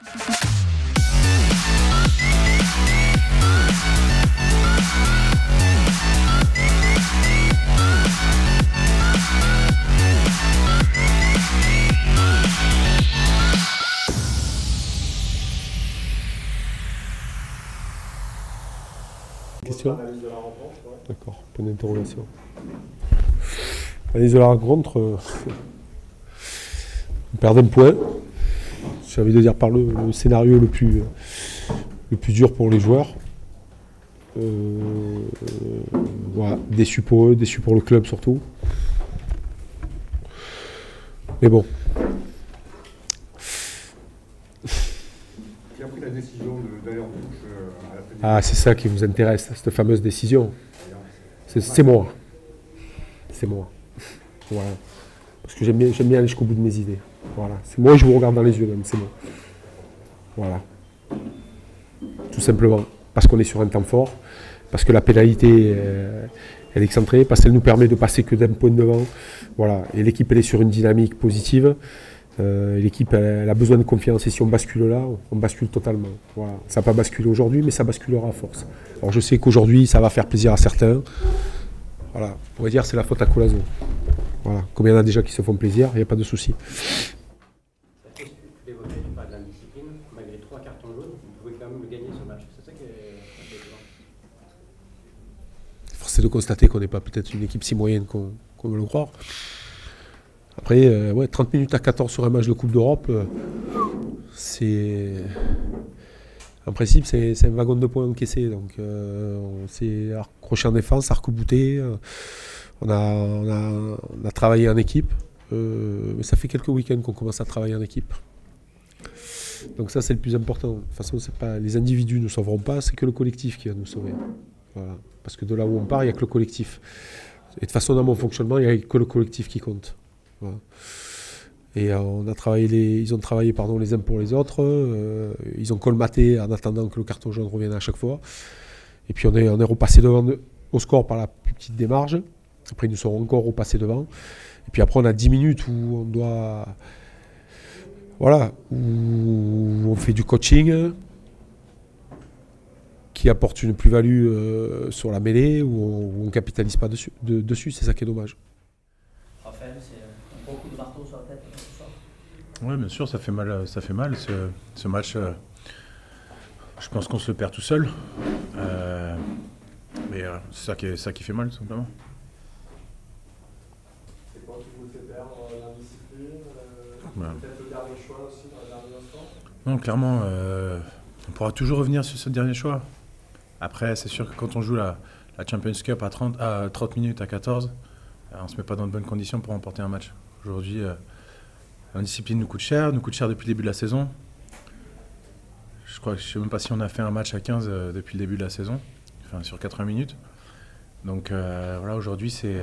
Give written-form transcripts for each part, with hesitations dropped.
Question ? D'accord, point d'interrogation. L'analyse de la rencontre, on perd un point. J'ai envie de dire par le scénario le plus dur pour les joueurs. Voilà, déçu pour eux, déçu pour le club surtout. Mais bon. Qui a pris la décision d'aller en touche à la fin du Ah, c'est ça qui vous intéresse, cette fameuse décision. C'est moi. C'est moi. Voilà. Parce que j'aime bien aller jusqu'au bout de mes idées. Voilà. C'est moi, je vous regarde dans les yeux même, c'est moi. Voilà. Tout simplement. Parce qu'on est sur un temps fort, parce que la pénalité elle est excentrée, parce qu'elle nous permet de passer que d'un point devant. Voilà. Et l'équipe elle est sur une dynamique positive. L'équipe elle a besoin de confiance et si on bascule là, on bascule totalement. Voilà. Ça n'a pas basculé aujourd'hui, mais ça basculera à force. Alors je sais qu'aujourd'hui ça va faire plaisir à certains. Voilà. On pourrait dire que c'est la faute à Collazo. Voilà. Comme il y en a déjà qui se font plaisir, il n'y a pas de souci. Tu parles de l'indiscipline, malgré 3 cartons jaunes, vous pouvez quand même le gagner ce match. C'est ça qui est étonnant. Force est de constater qu'on n'est pas peut-être une équipe si moyenne qu'on veut le croire. Après, 30 minutes à 14 sur un match de Coupe d'Europe, c'est. En principe, c'est un wagon de points encaissé. Donc, on s'est accroché en défense, arc-bouté. On a travaillé en équipe. Mais ça fait quelques week-ends qu'on commence à travailler en équipe. Donc, ça, c'est le plus important. De toute façon, c'est pas, les individus ne nous sauveront pas, c'est que le collectif qui va nous sauver. Voilà. Parce que de là où on part, il n'y a que le collectif. Et de toute façon, dans mon fonctionnement, il n'y a que le collectif qui compte. Voilà. Et ils ont travaillé les uns pour les autres. Ils ont colmaté en attendant que le carton jaune revienne à chaque fois. Et puis on est repassé devant au score par la plus petite des marges. Après ils nous sont encore repassés devant. Et puis après on a 10 minutes où on doit... Voilà, où on fait du coaching qui apporte une plus-value sur la mêlée, où on ne capitalise pas dessus. C'est ça qui est dommage. Raphaël, c'est beaucoup de marteau sur la tête ce soir. Oui, bien sûr, ça fait mal ce match. Je pense qu'on se le perd tout seul. Mais c'est ça qui fait mal, tout simplement. C'est quoi qui vous fait perdre l'indiscipline Peut-être le dernier choix aussi dans le dernier instant Non, clairement, on pourra toujours revenir sur ce dernier choix. Après, c'est sûr que quand on joue la Champions Cup à 30 minutes à 14, on ne se met pas dans de bonnes conditions pour remporter un match. Aujourd'hui, l'indiscipline nous coûte cher depuis le début de la saison. Je ne sais même pas si on a fait un match à 15 depuis le début de la saison, enfin sur 80 minutes. Donc voilà, aujourd'hui, c'est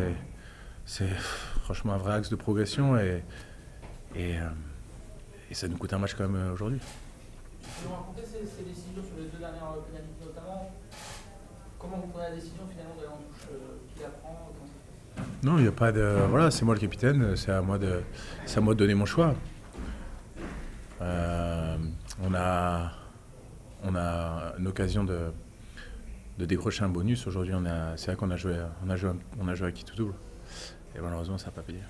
franchement un vrai axe de progression et ça nous coûte un match quand même aujourd'hui. Vous nous racontez ces décisions sur les 2 dernières pénalités notamment. Comment vous prenez la décision finalement d'aller en touche, qui la prend? Non, il n'y a pas de... Voilà, c'est moi le capitaine, c'est à moi de donner mon choix. On a une occasion de décrocher un bonus. Aujourd'hui, c'est vrai qu'on a joué à qui tout double. Et malheureusement, ça n'a pas payé.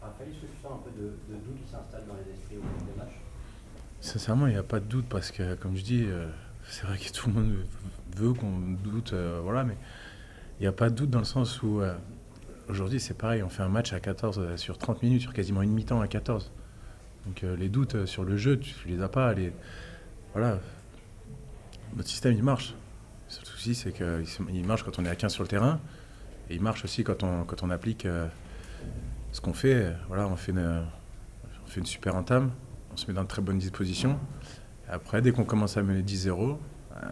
Raphaël, est-ce que tu sens un peu de doute qui s'installe dans les esprits au cours des matchs? Sincèrement, il n'y a pas de doute parce que, comme je dis, c'est vrai que tout le monde veut qu'on doute, voilà, mais il n'y a pas de doute dans le sens où aujourd'hui, c'est pareil, on fait un match à 14 sur 30 minutes, sur quasiment une mi-temps à 14. Donc les doutes sur le jeu, tu les as pas. Voilà, notre système, il marche. Le seul souci, c'est qu'il marche quand on est à 15 sur le terrain et il marche aussi quand on applique ce qu'on fait. Voilà, on fait une super entame. On se met dans de très bonnes dispositions. Et après, dès qu'on commence à mener 10-0,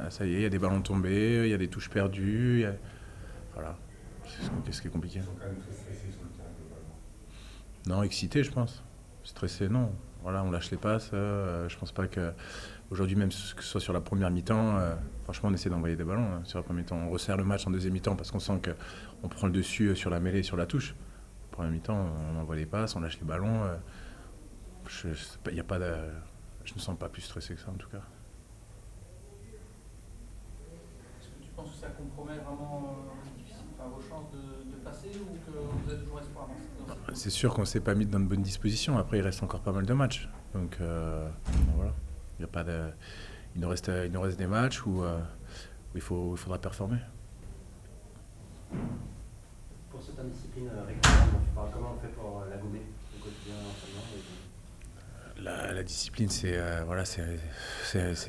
ça y est, il y a des ballons tombés, il y a des touches perdues. Voilà, c'est ce qui est compliqué. Ils sont quand même très stressés sur le terrain globalement. Non, excité, je pense. Stressé, non. Voilà, on lâche les passes. Je pense pas qu'aujourd'hui, même que ce soit sur la première mi-temps, franchement, on essaie d'envoyer des ballons. Sur la première mi-temps, on resserre le match en deuxième mi-temps parce qu'on sent qu'on prend le dessus sur la mêlée, sur la touche. Première mi-temps, on envoie les passes, on lâche les ballons. Il y a pas de... je me sens pas plus stressé que ça en tout cas. Est-ce que tu penses que ça compromet vraiment vos chances de passer ou que vous êtes toujours espoir? C'est sûr qu'on ne s'est pas mis dans de bonnes dispositions. Après, il reste encore pas mal de matchs. Donc voilà, il y a pas de... il nous reste des matchs où il faudra performer. Pour cette indiscipline régulière, comment on fait pour la gommer au quotidien? La discipline, c'est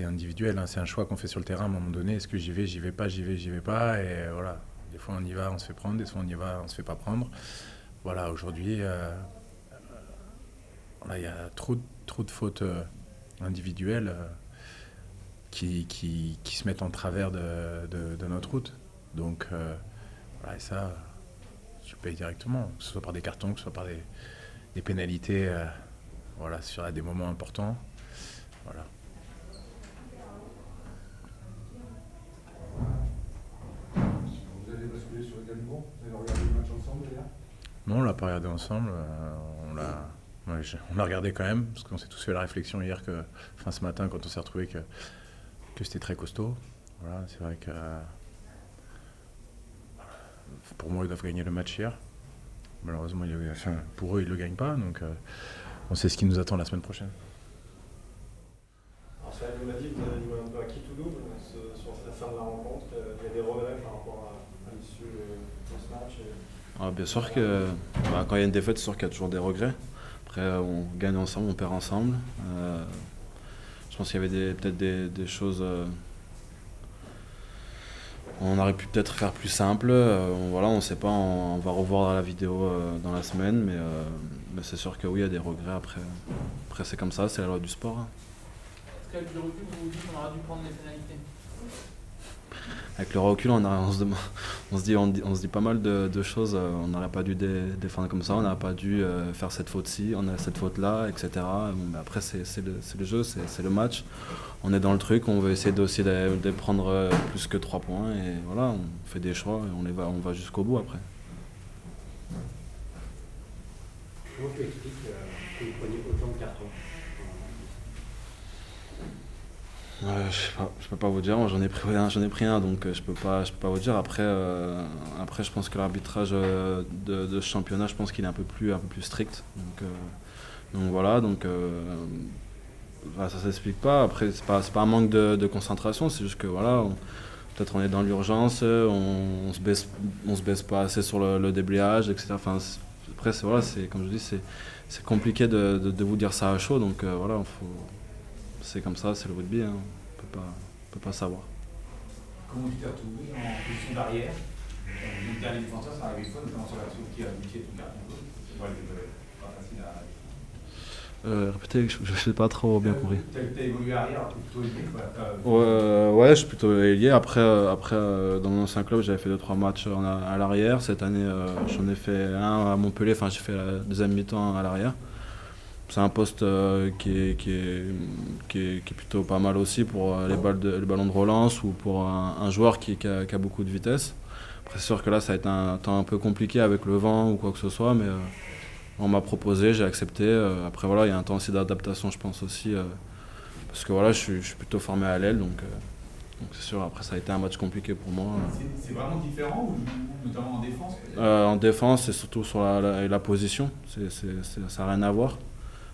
individuel, hein. C'est un choix qu'on fait sur le terrain à un moment donné. Est-ce que j'y vais pas, j'y vais pas. Et voilà, des fois on y va, on se fait prendre, des fois on y va, on se fait pas prendre. Voilà, aujourd'hui, il y a trop de fautes individuelles qui se mettent en travers de notre route. Donc voilà, et ça, je paye directement, que ce soit par des cartons, que ce soit par des pénalités. Voilà, sur des moments importants. Voilà. Vous allez basculer sur le Gallimont? Vous allez regarder le match ensemble d'ailleurs? Non, on l'a pas regardé ensemble. On l'a regardé quand même, parce qu'on s'est tous fait la réflexion hier, ce matin, quand on s'est retrouvé que c'était très costaud. Voilà, c'est vrai que pour moi, ils doivent gagner le match hier. Malheureusement, pour eux, ils ne le gagnent pas. Donc, on sait ce qui nous attend la semaine prochaine. Alors, ça, vous m'avez dit que vous avez joué un peu à qui tout double sur la fin de la rencontre. Il y a des regrets par rapport à l'issue de ce match. Bien sûr que quand il y a une défaite, c'est sûr qu'il y a toujours des regrets. Après, on gagne ensemble, on perd ensemble. Je pense qu'il y avait peut-être des choses. On aurait pu peut-être faire plus simple. Voilà, on ne sait pas, on va revoir la vidéo dans la semaine, mais c'est sûr que oui, il y a des regrets. Après c'est comme ça, c'est la loi du sport. Est-ce qu'avec le recul, vous vous dites qu'on aurait dû prendre les pénalités? Avec le recul, on se dit pas mal de choses. On n'aurait pas dû défendre comme ça, on n'aurait pas dû faire cette faute-ci, on a cette faute-là, etc. Bon, après, c'est le jeu, c'est le match. On est dans le truc, on veut essayer de prendre plus que 3 points. Et voilà, on fait des choix et on va jusqu'au bout après. Comment tu expliques que vous preniez autant de cartons? Je peux pas vous dire, moi j'en ai pris un, donc je peux pas vous dire. Après je pense que l'arbitrage de ce championnat, je pense qu'il est un peu plus strict. Donc voilà, ça s'explique pas. Après c'est pas un manque de concentration, c'est juste que voilà, peut-être on est dans l'urgence, on se baisse pas assez sur le déblayage, etc. Enfin, après c'est comme je dis, c'est compliqué de vous dire ça à chaud, donc voilà, c'est comme ça, c'est le rugby, hein. On peut pas savoir. Comment tu t'es retrouvé en position d'arrière? Le dernier défenseur, ça arrive une fois, notamment sur l'action qui a habitué tout le monde. C'est pas facile à... Répétez, je n'ai pas trop bien compris. Tu as évolué arrière, plutôt ailier, ouais, je suis plutôt ailier. Après, dans mon ancien club, j'avais fait 2-3 matchs à l'arrière. Cette année, j'en ai fait un à Montpellier, enfin j'ai fait la deuxième mi-temps à l'arrière. C'est un poste qui est plutôt pas mal aussi pour les ballons de relance ou pour un joueur qui a beaucoup de vitesse. Après, c'est sûr que là, ça a été un temps un peu compliqué avec le vent ou quoi que ce soit, mais on m'a proposé, j'ai accepté. Après, voilà, il y a un temps aussi d'adaptation, je pense aussi, parce que voilà, je suis plutôt formé à l'aile, donc c'est sûr. Après, ça a été un match compliqué pour moi. C'est vraiment différent, ou notamment en défense? En défense, c'est surtout sur la position. Ça n'a rien à voir.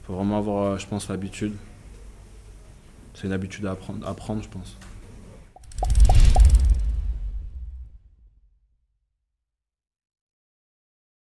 Il faut vraiment avoir, je pense, l'habitude. C'est une habitude à apprendre, je pense.